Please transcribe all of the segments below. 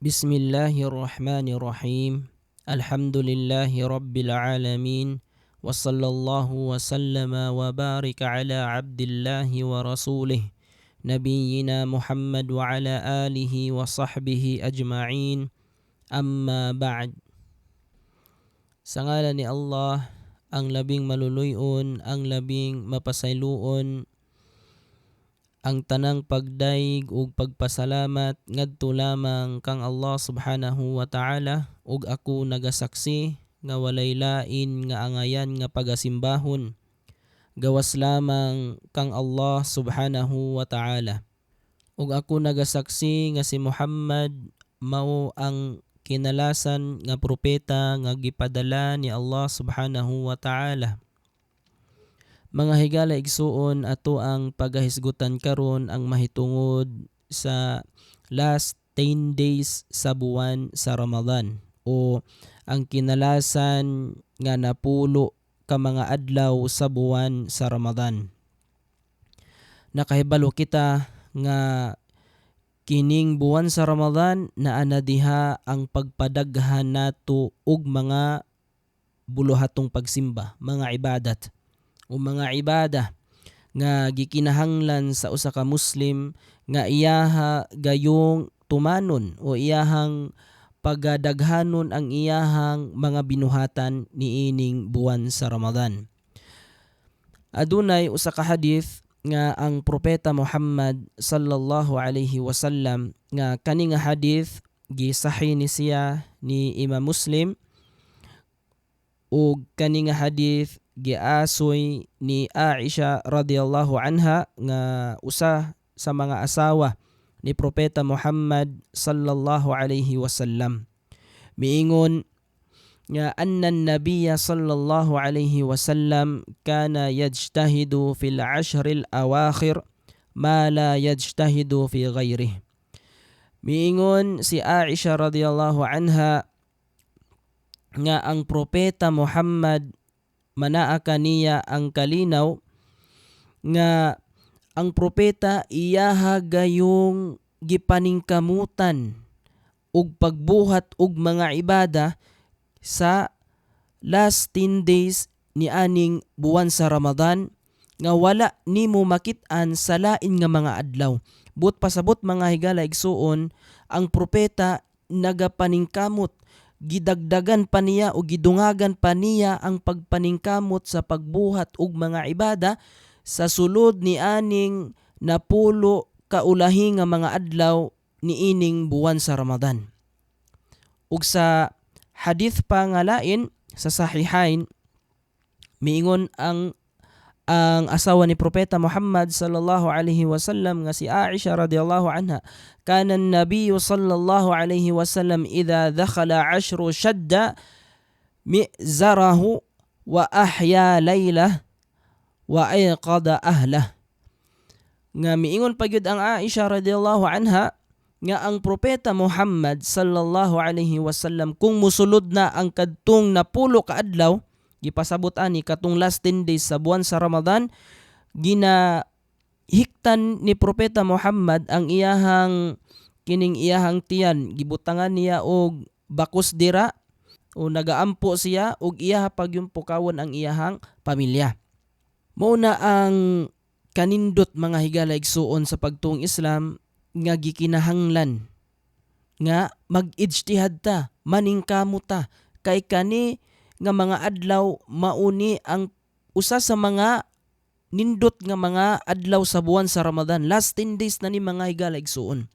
Bismillahirrahmanirrahim. Alhamdulillahi rabbil alamin. Wa sallallahu wa sallama wa barika ala abdillahi wa rasulih. Nabiyyina Muhammad wa ala alihi wa sahbihi ajma'in. Amma ba'd. Sa ngalan ni Allah, ang labing maluluyon, ang labing mapasayloon, ang tanang pagdaig ug pagpasalamat ngadto lamang kang Allah subhanahu wa ta'ala, ug ako nagasaksi nga walay lain nga angayan nga pagasimbahon gawas lamang kang Allah subhanahu wa ta'ala. Ug ako nagasaksi nga si Muhammad mao ang kinalasan nga propeta nga gipadala ni Allah subhanahu wa ta'ala. Mga higala igsuon, ato ang pagahisgutan karon ang mahitungod sa last 10 days sa buwan sa Ramadan, o ang kinalasan nga napulo ka mga adlaw sa buwan sa Ramadan. Nakahibalo kita nga kining buwan sa Ramadan naa na diha ang pagpadaghan nato og mga buluhatong pagsimba, mga ibadat o mga ibada nga gikinahanglan sa usa ka Muslim nga iyaha gayong tumanon o iyahang pagadaghanon ang iyahang mga binuhatan niining buwan sa Ramadan. Adunay usa ka hadith nga ang propeta Muhammad sallallahu alaihi wasallam, nga kani nga hadith gisahih ni siya ni Imam Muslim, ug kani nga hadith giasoy ni Aisha radhiyallahu anha nga usa sa mga asawa ni propeta Muhammad sallallahu alaihi wasallam. Miingon nga anna an-nabiyya sallallahu alaihi wasallam kana yajtahidu fil ashril awakhir ma la yajtahidu fi ghairihi. Miingon si Aisha radhiyallahu anha nga ang propeta Muhammad manaa kaniya ang kalinaw nga ang propeta iyaha gayong gipaningkamutan ug pagbuhat og mga ibada sa last 10 days ni aning buwan sa Ramadan nga wala nimo makit-an sa lain nga mga adlaw. But pasabot mga higala igsuon, ang propeta nagapaningkamot, gidagdagan pa niya o gidungagan pa niya ang pagpaningkamot sa pagbuhat og mga ibada sa sulod ni aning napulo kaulahi nga mga adlaw niining buwan sa Ramadan. Ug sa hadith pa nga lain sa Sahihain, miingon ang asawa ni propeta Muhammad sallallahu alaihi wasallam nga si Aisha radhiyallahu anha, kana an-nabiy sallallahu alaihi wasallam idha dakhala 'ashru shadda mi'zarahu wa ahya laylah wa ayqada ahlah. Nga miingon pa gyud ang Aisha radhiyallahu anha nga ang propeta Muhammad sallallahu alaihi wasallam kung musulod na ang kadtong napulo ka adlaw, gipasabot ani katong last 10 days sa buwan sa Ramadan, ginahiktan ni propeta Muhammad ang kining iyahang tiyan, gibutangan niya og bakos dira o nagaampo siya og iyaha pagyumpukawon ang iyahang pamilya. Mao na ang kanindot mga higala igsuon sa pagtuong Islam nga gikinahanglan nga mag-ijtihad ta, maningkamot ta, kay kani nga mga adlaw mauni ang usa sa mga nindot nga mga adlaw sa buwan sa Ramadan. Last 10 days na ni mga higala igsuon.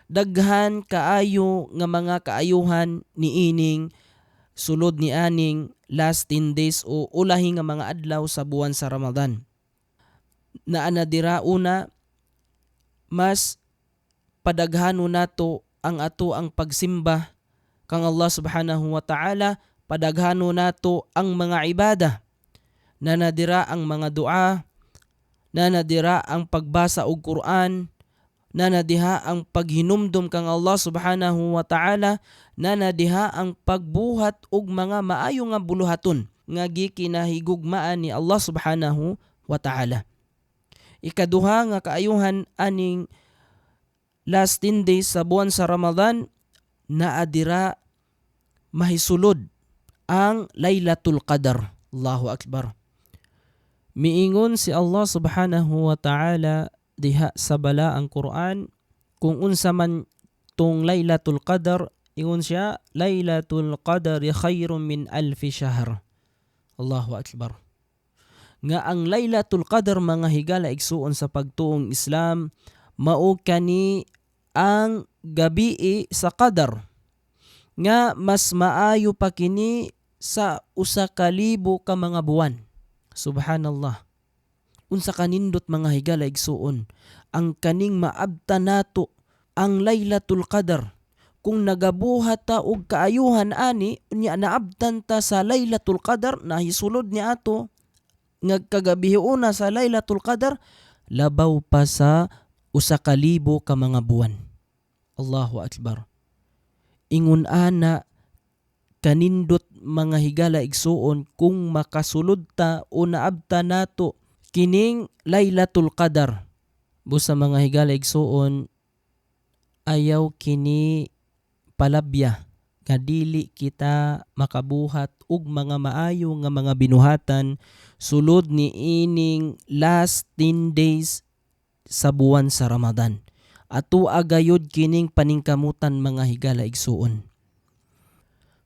Daghan kaayo nga mga kaayuhan niining sulod ni aning last 10 days o ulahi nga mga adlaw sa buwan sa Ramadan. Naanadira una, mas padaghano nato ang ato ang pagsimba kang Allah subhanahu wa ta'ala, padaghano nato ang mga ibada, nanadira ang mga dua, nanadira ang pagbasa og Quran, nanadiha ang paghinumdum kang Allah subhanahu wa ta'ala, nanadiha ang pagbuhat og mga maayo nga buluhaton nga gikinahigugmaan ni Allah subhanahu wa ta'ala. Ikaduha nga kaayuhan aning last 10 days sa buwan sa Ramadan na adira mahisulod ang Laylatul Qadar. Allahu Akbar. Miingon si Allah subhanahu wa ta'ala diha sa bala ang Quran kung unsa man tong Laylatul Qadar, ingon siya, Laylatul Qadari khairum min alfi shahr. Allahu Akbar. Nga ang Laylatul Qadar mga higala igsuon sa pagtuong Islam, mao kani ang gabi sa Qadar nga mas maayo pa kini sa 1,000 ka mga buwan. Subhanallah. Unsa kanindot mga higala igsuon ang kaning maabta nato ang Laylatul Qadar. Kung nagabuhat ta og kaayuhan ani unya naabtan ta sa Laylatul Qadar, nahisulod ni ato nga kagabihiuna sa Laylatul Qadar, labaw pa sa 1,000 ka mga buwan. Allahu Akbar. Ingon ana kanindot mga higala igsuon kung makasulod ta o naabta nato kining Laylatul Qadar. Busa mga higala igsuon, ayaw kini palabya nga dili kita makabuhat og mga maayo nga mga binuhatan sulod ni ining last 10 days sa buwan sa Ramadan. Ato agayod kining paningkamutan mga higala igsuon.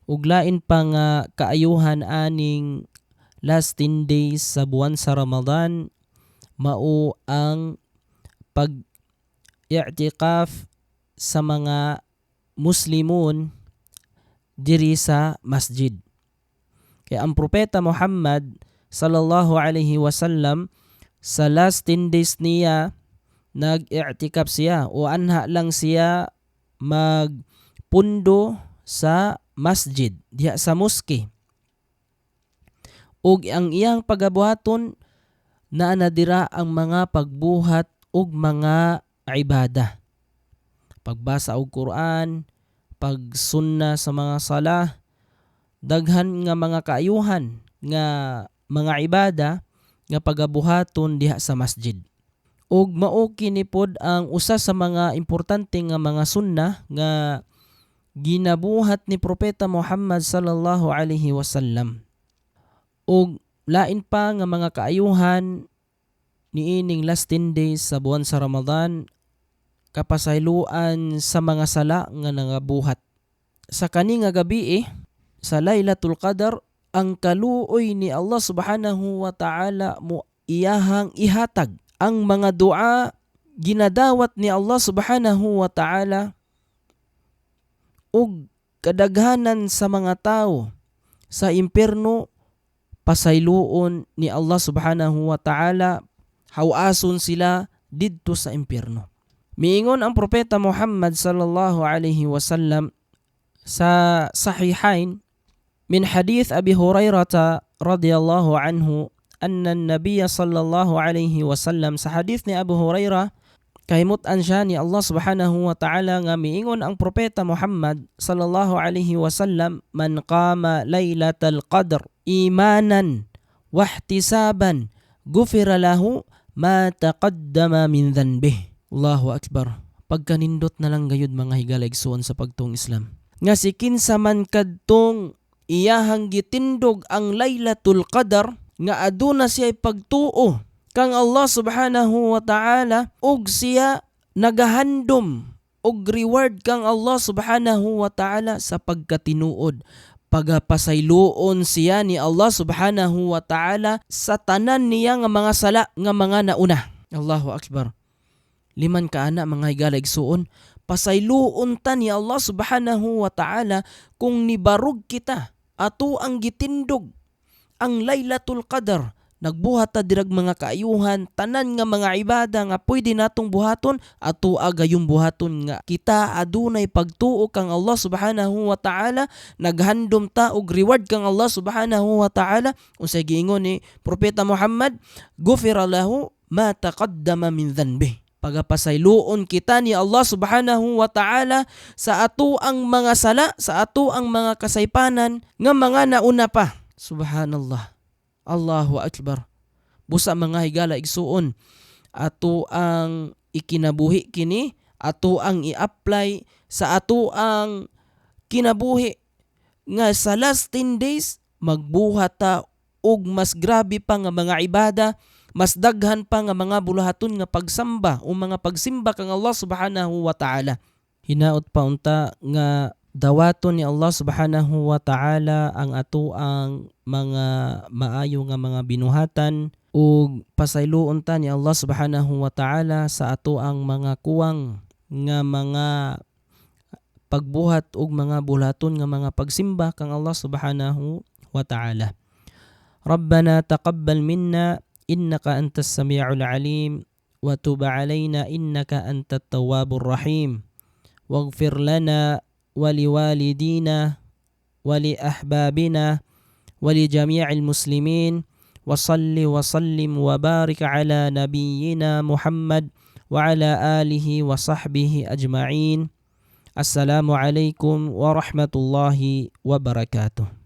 Ug lain pa nga kaayuhan aning last 10 days sa buwan sa Ramadan, mao ang pag-i'tikaf sa mga Muslimun diri sa masjid. Kaya ang Propeta Muhammad sallallahu alaihi wasallam sa last 10 days niya nag-i'tikaf siya o anha lang siya magpundo sa masjid diha sa moske. Ug ang iyang pagabuhaton na nadira ang mga pagbuhat ug mga ibada. Pagbasa og Quran, pagsunna sa mga salah, daghan nga mga kaayuhan nga mga ibada nga pagabuhaton diha sa masjid. Ug mao kini pod ang usa sa mga importante nga mga sunnah nga ginabuhat ni Propeta Muhammad sallallahu alaihi wasallam. Ug lain pa nga mga kaayuhan niining last 10 days sa buwan sa Ramadan, kapasayloan sa mga sala nga nangabuhat. Sa kani nga gabi sa Laylatul Qadar, ang kaluoy ni Allah subhanahu wa ta'ala mo iyahang ihatag. Ang mga dua ginadawat ni Allah subhanahu wa ta'ala ug kadaghanan sa mga tao sa impierno pasayloon ni Allah subhanahu wa ta'ala, hawason sila didto sa impierno. Miingon ang Propeta Muhammad sallallahu alaihi wasallam sa Sahihain min hadith Abi Hurairah radhiyallahu anhu anna an-nabiy sallallahu alaihi wasallam, sa hadith ni Abu Hurairah kahimutan siya ni Allah subhanahu wa ta'ala nga miingon ang Propeta Muhammad sallallahu alaihi wasallam, man qama laylatal qadr imanan wahtisaban gufira lahu ma taqaddama min dhanbih. Allahu Akbar. Pagkanindot na lang gayud mga higala igsuon sa pagtong Islam. Nga si kinsa man kadtong iyahang gitindog ang Laylatul Qadar nga aduna siya pagtuo kang Allah subhanahu wa ta'ala ug siya nagahandom og reward kang Allah subhanahu wa ta'ala sa pagkatinuod. Pagapasayloon siya ni Allah subhanahu wa ta'ala sa tanan niya nga mga sala nga mga nauna. Allahu Akbar. Liman ka ana mga higala igsuon, pasayloon ta ni Allah subhanahu wa ta'ala kung nibarog kita ato ang gitindog ang Laylatul Qadar. Nagbuhat ta dirag mga kaayuhan, tanan nga mga ibada nga pwede natong buhaton, ato agayong buhaton nga kita adunay pagtuo kang Allah subhanahu wa ta'ala, naghandom ta og reward kang Allah subhanahu wa ta'ala. Unsay giingon ni Propeta Muhammad, gufira lahu ma taqaddama min dhanbih. Pagapasayloon kita ni Allah subhanahu wa ta'ala sa ato ang mga sala, sa ato ang mga kasaypanan nga mga nauna pa. Subhanallah. Allahu Akbar. Busa mga higala igsuon, ato ang ikinabuhi kini, ato ang i-apply sa ato ang kinabuhi nga sa last 10 days magbuhat ta og mas grabe pa nga mga ibada, mas daghan pa nga mga bulahaton nga pagsamba o mga pagsimba kang Allah subhanahu wa ta'ala. Hinaot pa unta nga dawaton ni Allah subhanahu wa ta'ala ang atoang mga maayo nga mga binuhatan ug pasayloon ta ni Allah subhanahu wa ta'ala sa atoang mga kuwang nga mga pagbuhat og mga bulahaton nga mga pagsimba kang Allah subhanahu wa ta'ala. Rabbana taqabbal minna innaka antas sami'ul alim wa tub 'alaina innaka antat tawwabur rahim. Waghfir lana wa liwalidina wa li ahbabina wa li jami'il muslimin wa salli wa sallim wa barik ala nabiyyina Muhammad wa ala alihi wa sahbihi ajma'in. Assalamu alaikum warahmatullahi wabarakatuh.